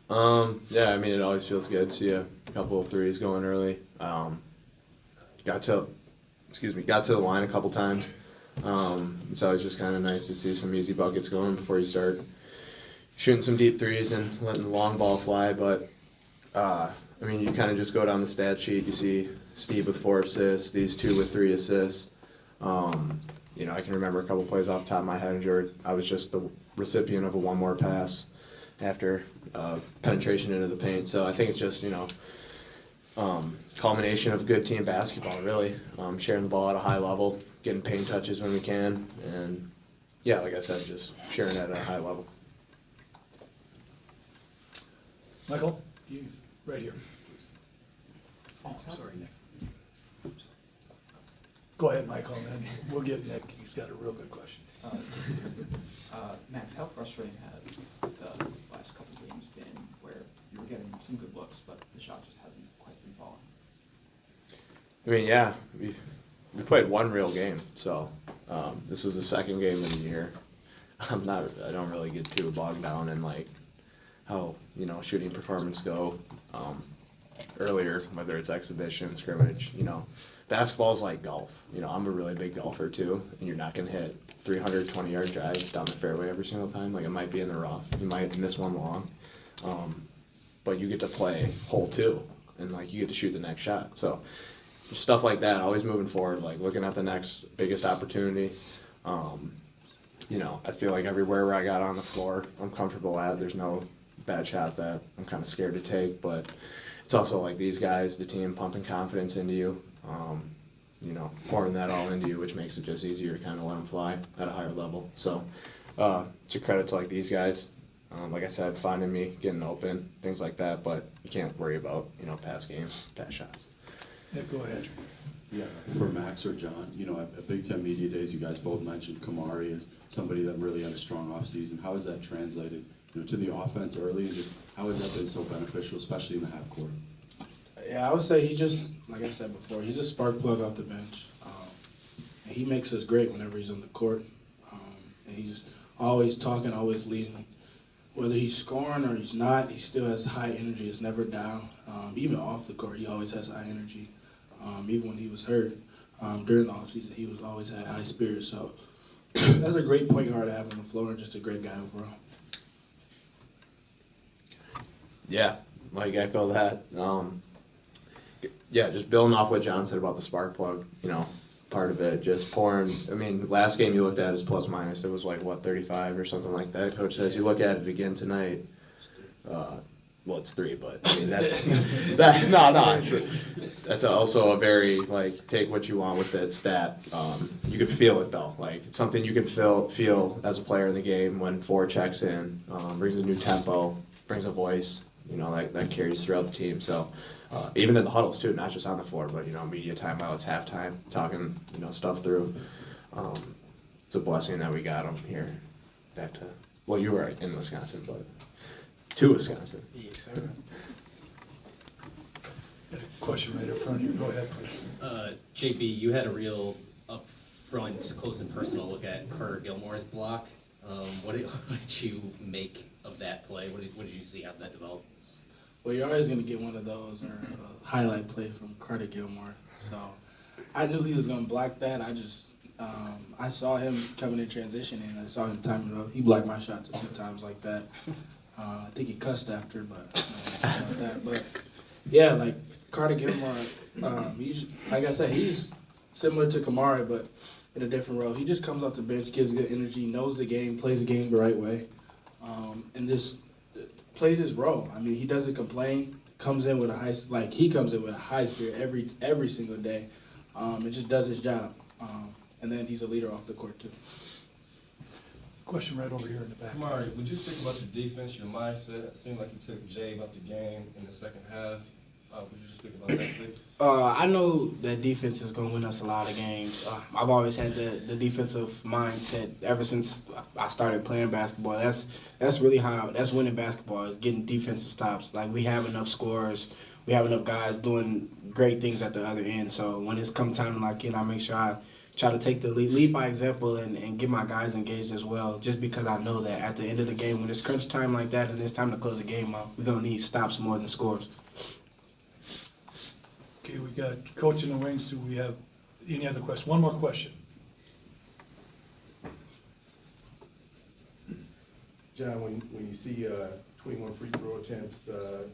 Yeah, I mean, it always feels good to see a couple of threes going early. Got to, got to the line a couple times. It's always just kind of nice to see some easy buckets going before you start shooting some deep threes and letting the long ball fly. But I mean, you kind of just go down the stat sheet. You see Steve with 4 assists, these two with 3 assists. I can remember a couple plays off the top of my head where I was just the recipient of a one more pass after penetration into the paint. So I think it's just, culmination of good team basketball, really. Sharing the ball at a high level, getting paint touches when we can, and yeah, like I said, just sharing it at a high level. Michael, you right here. Oh, sorry, Nick. Go ahead, Michael, and then we'll get Nick. He's got a real good question. Max, how frustrating have the last couple games been where you were getting some good looks, but the shot just hasn't quite been falling? I mean, yeah, we played one real game, so this was the second game of the year. I don't really get too bogged down in like how shooting performance go earlier, whether it's exhibition, scrimmage. Basketball's like golf. I'm a really big golfer too, and you're not gonna hit 320-yard drives down the fairway every single time. Like, it might be in the rough, you might miss one long, but you get to play hole 2, and like you get to shoot the next shot. So stuff like that, always moving forward, like looking at the next biggest opportunity. I feel like everywhere where I got on the floor, I'm comfortable at. There's no bad shot that I'm kind of scared to take, but it's also like these guys, the team, pumping confidence into you, pouring that all into you, which makes it just easier to kind of let them fly at a higher level. So it's a credit to like these guys. Like I said, finding me, getting open, things like that, but you can't worry about, past games, past shots. Nick, go ahead. Yeah, for Max or John, at Big Ten Media Days, you guys both mentioned Kamari as somebody that really had a strong offseason. How has that translated, to the offense early, and just how has that been so beneficial, especially in the half court? Yeah, I would say he just, like I said before, he's a spark plug off the bench. And he makes us great whenever he's on the court. And he's always talking, always leading. Whether he's scoring or he's not, he still has high energy. It's never down. Even off the court, he always has high energy. Even when he was hurt during the offseason, he was always had high spirits. So that's a great point guard to have on the floor, and just a great guy overall. Yeah, like echo that. Yeah, just building off what John said about the spark plug, part of it, just pouring. I mean, last game you looked at his plus minus, it was like, 35 or something like that. Coach says you look at it again tonight, well, it's 3, but I mean, that's also a very, like, take what you want with that stat. You can feel it though, like it's something you can feel as a player in the game when 4 checks in, brings a new tempo, brings a voice, that carries throughout the team. So even in the huddles too, not just on the floor, but media timeouts, halftime, talking stuff through. It's a blessing that we got him here back to, well, you were in Wisconsin, but to Wisconsin. Yes, sir. Got a question right up front here. Go ahead, please. JB, you had a real upfront, close and personal look at Carter Gilmore's block. What did you make of that play? What did you see? How did that develop? Well, you're always going to get one of those or a highlight play from Carter Gilmore. So I knew he was going to block that. I saw him coming in transition, and I saw him timing it up. He blocked my shots a few times like that. I think he cussed after, but about that. But yeah, like Carter Gilmore, he's, like I said, he's similar to Kamari, but in a different role. He just comes off the bench, gives good energy, knows the game, plays the game the right way, and just plays his role. I mean, he doesn't complain. Comes in with a high spirit every single day, and just does his job. And then he's a leader off the court too. Question right over here in the back. Kamari, would you speak about your defense, your mindset? It seemed like you took Jave up the game in the second half. Would you just speak about that, please? I know that defense is going to win us a lot of games. I've always had the defensive mindset ever since I started playing basketball. That's really that's winning basketball, is getting defensive stops. Like, we have enough scorers. We have enough guys doing great things at the other end. So when it's come time to lock in, I make sure I try to take the lead by example and get my guys engaged as well, just because I know that at the end of the game, when it's crunch time like that and it's time to close the game out, we're going to need stops more than scores. Okay, we got coach in the wings. Do we have any other question? One more question. John, when you see 21 free throw attempts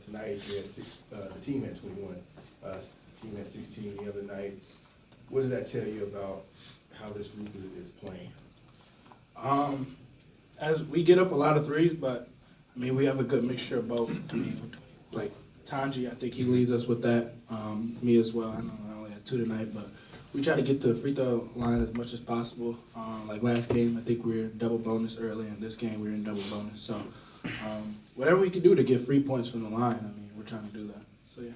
tonight, you had the team had 21, team had 16 the other night. What does that tell you about how this group is playing? As we get up a lot of threes, but I mean we have a good mixture of both. I mean, like Tanji, I think he leads us with that. Me as well. I know I only had 2 tonight, but we try to get to the free throw line as much as possible. Like last game, I think we were double bonus early, and this game we were in double bonus. So whatever we can do to get free points from the line, I mean, we're trying to do that. So yeah.